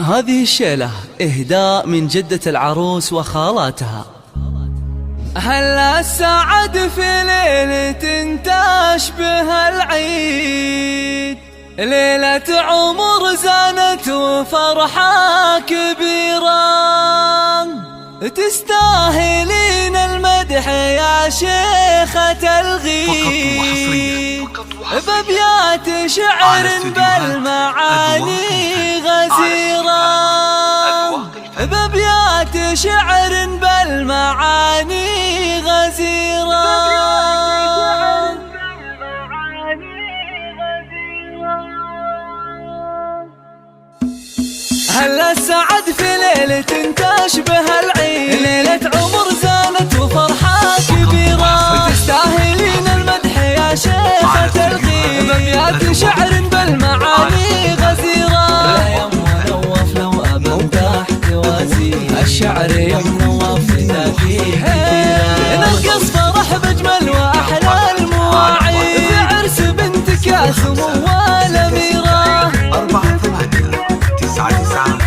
هذه الشيلة إهداء من جدة العروس وخالاتها. هلا السعد في ليلة تشبه العيد، ليلة عمر زانت وفرحة كبيرة، تستاهلين المدح يا شيخة الغيب، بأبيات شعر بالمعاني غزيرة، بأبيات شعر بالمعاني غزيرة. هلا السعد في ليلة تشبه العيد، ليلة عمر زانت وفرحة كبيرة، تستاهلين المدح يا شيخة الغيب، بأبيات شعر بالمعاني غزيرة. لا يم ونوف لو أبن تحت وزير الشعر يم نوف تأكيد كثيرة، نرقص فرح بأجمل وأحلى المواعيد، في عرس بنتك يا سمو الأميرة. 489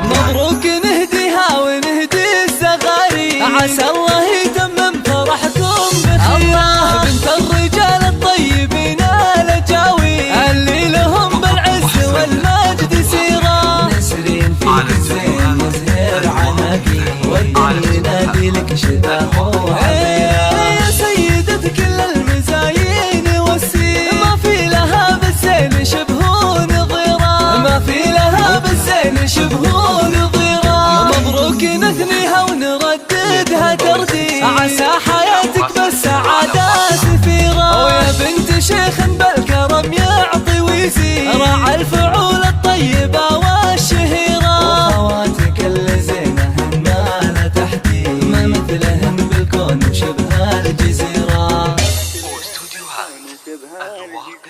مبروك نهديها ونهدي الزغاري، عسى الله يتمم فرحكم بخير. الله بنت الرجال الطيبين الأجاوي، اللي لهم بالعز والمجد سيرة، نسرين فيك الزين نزهر عناقي، والدنيا ينادي لك شتاء وعبيرة، يا سيدة كل المزايين والسين، ما في لها بالزين شبه نظيرة، ما في لها بالزين شبه نظيرة. مبروك نثنيها ونرددها ترديد، عسى حياتك بالسعادة سفيرة، ويا بنت شيخ بالكرم يعطي ويزيد، راعى الفعول الطيبة والشهيرة، وخواتك اللي زينهن ما لا تحديد، ما مثلهن بالكون وشبه الجزيرة. واستوديوهات الواقف.